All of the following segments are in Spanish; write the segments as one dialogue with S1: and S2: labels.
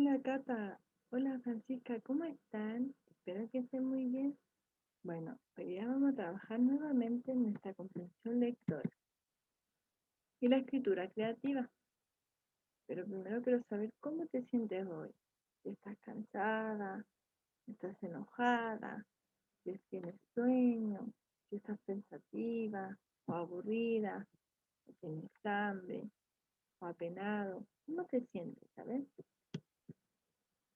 S1: Hola Cata, hola Francisca, ¿cómo están? Espero que estén muy bien. Bueno, hoy día vamos a trabajar nuevamente en nuestra comprensión lectora y la escritura creativa. Pero primero quiero saber cómo te sientes hoy. Si estás cansada, si estás enojada, si tienes sueño, si estás pensativa o aburrida, o tienes hambre o apenado. ¿Cómo te sientes, sabes?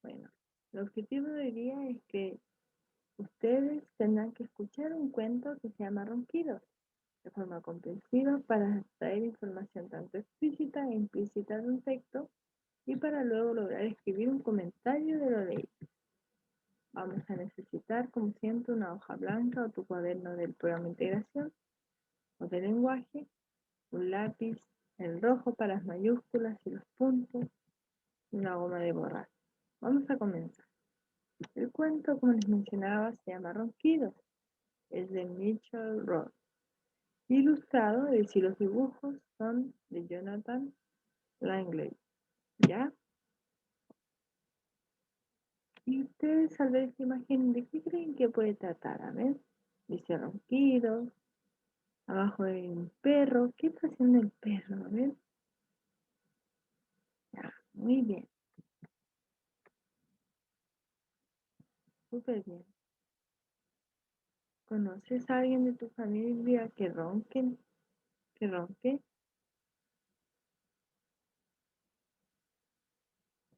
S1: Bueno, el objetivo de hoy día es que ustedes tendrán que escuchar un cuento que se llama Ronquidos, de forma comprensiva para extraer información tanto explícita e implícita de un texto y para luego lograr escribir un comentario de lo leído. Vamos a necesitar, como siempre, una hoja blanca o tu cuaderno del programa de integración o de lenguaje, un lápiz, el rojo para las mayúsculas y los puntos, y una goma de borrar. Vamos a comenzar. El cuento, como les mencionaba, se llama Ronquidos. Es de Mitchell Roth. Ilustrado, y si los dibujos son de Jonathan Langley, ¿ya? Y ustedes al ver esta imagen, ¿de qué creen que puede tratar? A ver, dice ronquidos, abajo hay un perro, ¿qué está haciendo el perro? A ver, ya, muy bien, súper bien. ¿Conoces a alguien de tu familia que ronque? ¿Que ronque?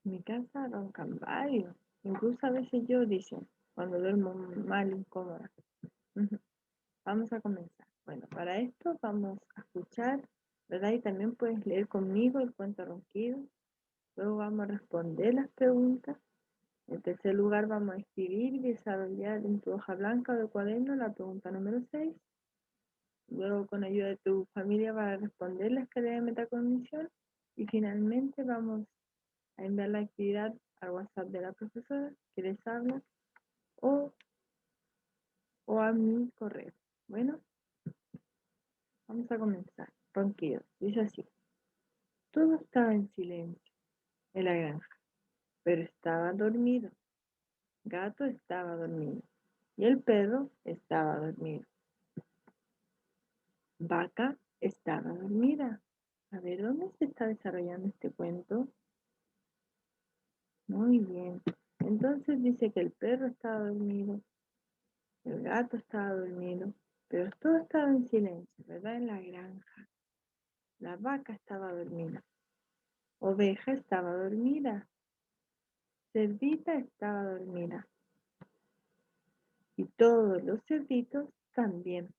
S1: En mi casa roncan varios, incluso a veces yo, dicen, cuando duermo mal, incómoda. Vamos a comenzar. Bueno, para esto vamos a escuchar, ¿verdad? Y también puedes leer conmigo el cuento ronquido. Luego vamos a responder las preguntas. En tercer lugar vamos a escribir y desarrollar en tu hoja blanca o de cuaderno la pregunta número 6. Luego con ayuda de tu familia vas a responder la escalera de metacognición. Y finalmente vamos a enviar la actividad al WhatsApp de la profesora que les habla o, o a mi correo. Bueno, vamos a comenzar. Ronquido. Dice así. Todo estaba en silencio en la granja, pero estaba dormido. Gato estaba dormido y el perro estaba dormido. Vaca estaba dormida. A ver, ¿dónde se está desarrollando este cuento? Muy bien. Entonces dice que el perro estaba dormido, el gato estaba dormido, pero todo estaba en silencio, ¿verdad? En la granja. La vaca estaba dormida. Oveja estaba dormida. Cerdita estaba dormida. Y todos los cerditos también.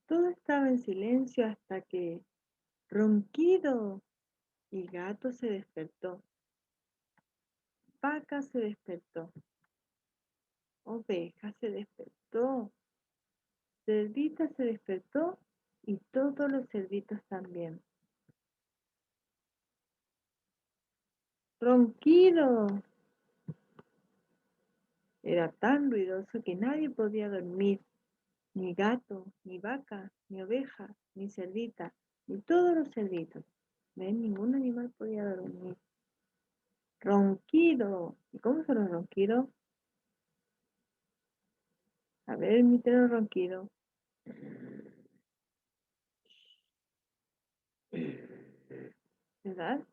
S1: Todo estaba en silencio hasta que ronquido y gato se despertó. Vaca se despertó. Oveja se despertó. Cerdita se despertó y todos los cerditos también. Ronquido era tan ruidoso que nadie podía dormir. Ni gato, ni vaca, ni oveja, ni cerdita, ni todos los cerditos. ¿Ven? Ningún animal podía dormir. Ronquido. ¿Y cómo son los ronquidos? A ver, imiten el ronquido. ¿Verdad?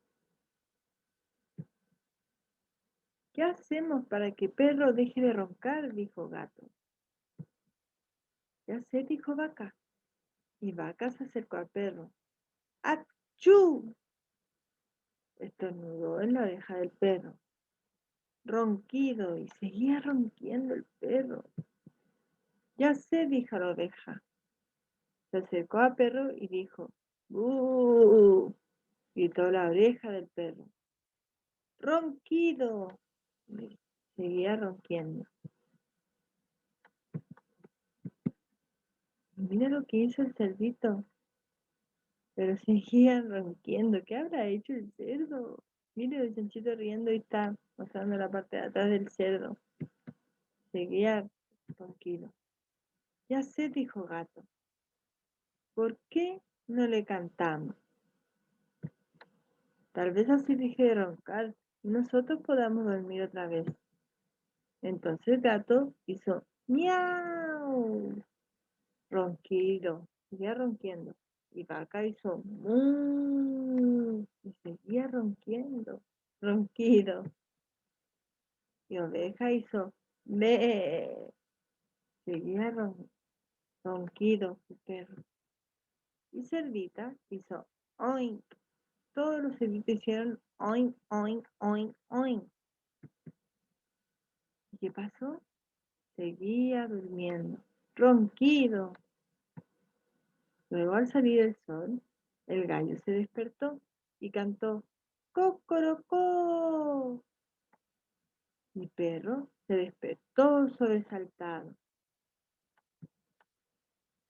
S1: ¿Qué hacemos para que perro deje de roncar? Dijo gato. Ya sé, dijo vaca. Y vaca se acercó al perro. ¡Achú! Estornudó en la oreja del perro. Ronquido, y seguía ronquiendo el perro. Ya sé, dijo la oveja. Se acercó al perro y dijo, ¡buh! Gritó la oreja del perro. ¡Ronquido! Y seguía ronquiendo. Mira lo que hizo el cerdito, pero seguía ronquiendo. ¿Qué habrá hecho el cerdo? Mire el chanchito riendo y está mostrando la parte de atrás del cerdo. Seguía ronquido. Ya sé, dijo gato. ¿Por qué no le cantamos? Tal vez así deje de roncar y nosotros podamos dormir otra vez. Entonces el gato hizo miau, ronquido, seguía ronquiendo. Y Vaca hizo mu y seguía ronquido. Y Oveja hizo me, seguía ronquido su perro. Y Cerdita hizo oink. Todos los cerditos hicieron oink, oink, oink, oink. ¿Y qué pasó? Seguía durmiendo, ronquido. Luego al salir el sol, el gallo se despertó y cantó ¡Cocorocó! Mi perro se despertó sobresaltado.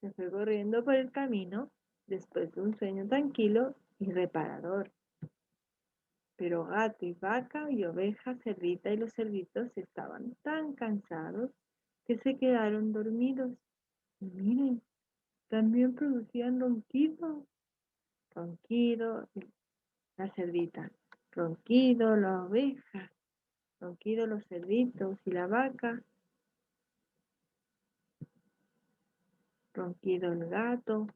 S1: Se fue corriendo por el camino después de un sueño tranquilo y reparador. Pero gato y vaca y oveja, cerdita y los cerditos estaban tan cansados que se quedaron dormidos. Y miren, también producían ronquidos. Ronquido la cerdita, ronquido la oveja, ronquido los cerditos y la vaca, ronquido el gato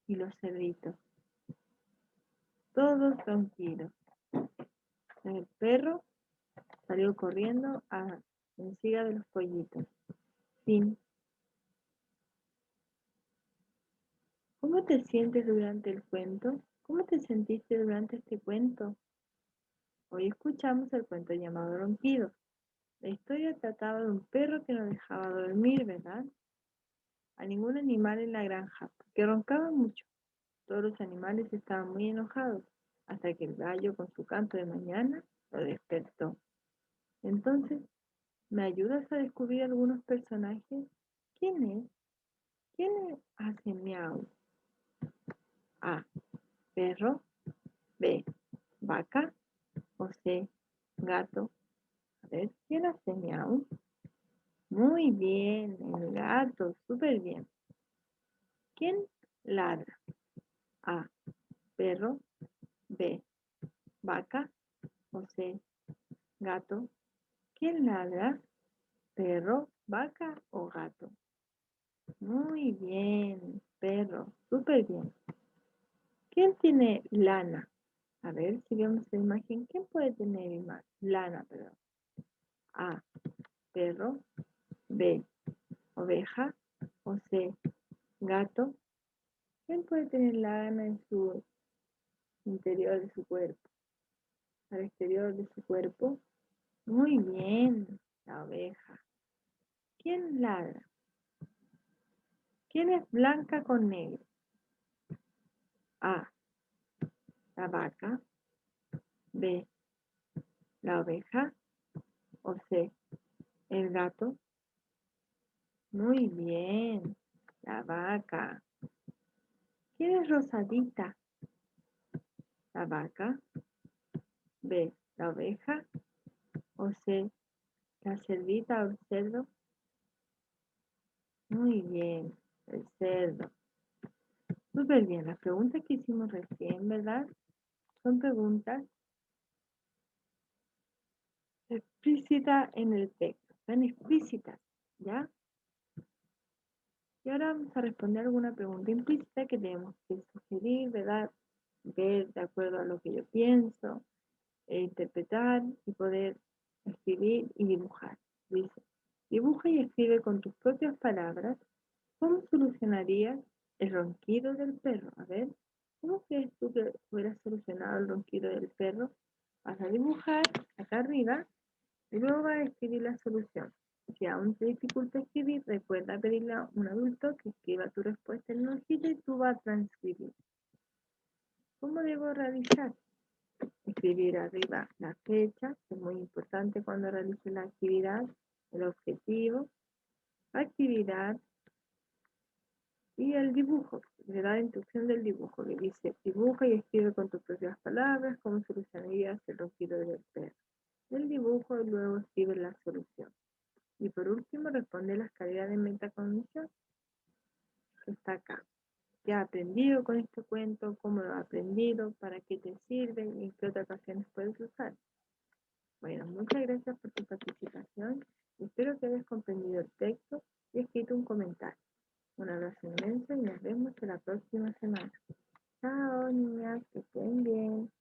S1: y los cerditos, todos ronquidos. El perro salió corriendo a encima de los pollitos. Fin. ¿Cómo te sientes durante el cuento? ¿Cómo te sentiste durante este cuento? Hoy escuchamos el cuento llamado Ronquido. La historia trataba de un perro que no dejaba dormir, ¿verdad? A ningún animal en la granja, porque roncaba mucho. Todos los animales estaban muy enojados, hasta que el gallo con su canto de mañana lo despertó. Entonces, ¿me ayudas a descubrir algunos personajes? ¿Quién es? ¿Quién hace miau? A. Perro. B. Vaca. O C. Gato. A ver, ¿quién hace miau? Muy bien, el gato, súper bien. ¿Quién ladra? A. Perro. B. Vaca. O C. Gato. ¿Quién ladra? ¿Perro, vaca o gato? Muy bien, perro, súper bien. ¿Quién tiene lana? A ver si vemos la imagen. ¿Quién puede tener lana, perdón? A, perro. B, oveja. O C, gato. ¿Quién puede tener lana en su interior de su cuerpo? Al exterior de su cuerpo. Muy bien, la oveja. ¿Quién ladra? ¿Quién es blanca con negro? A, la vaca. B, la oveja. O C, el gato. Muy bien, la vaca. ¿Quién es rosadita? La vaca. B, la oveja. O C, la cerdita o el cerdo. Muy bien, el cerdo. Súper bien, las preguntas que hicimos recién, ¿verdad? Son preguntas explícitas en el texto. Están explícitas, ¿ya? Y ahora vamos a responder alguna pregunta implícita que tenemos que sugerir, ¿verdad? Ver de acuerdo a lo que yo pienso, interpretar y poder escribir y dibujar. Dice, dibuja y escribe con tus propias palabras cómo solucionarías el ronquido del perro. A ver, ¿cómo crees tú que hubieras solucionado el ronquido del perro? Vas a dibujar acá arriba y luego vas a escribir la solución. Si aún te dificulta escribir, recuerda pedirle a un adulto que escriba tu respuesta en una hojita y tú vas a transcribir. ¿Cómo debo realizar? Escribir arriba la fecha, que es muy importante cuando realices la actividad, el objetivo, actividad y el dibujo. Le da la instrucción del dibujo, que dice dibuja y escribe con tus propias palabras cómo solucionarías el ronquido del perro. El dibujo y luego escribe la solución. Y por último responde las calidades de metacognición que está acá. qué has aprendido con este cuento, cómo lo has aprendido, para qué te sirve y en qué otras ocasiones puedes usar. Bueno, muchas gracias por tu participación. Espero que hayas comprendido el texto y escrito un comentario. Un abrazo inmenso y nos vemos la próxima semana. Chao, niñas, que estén bien.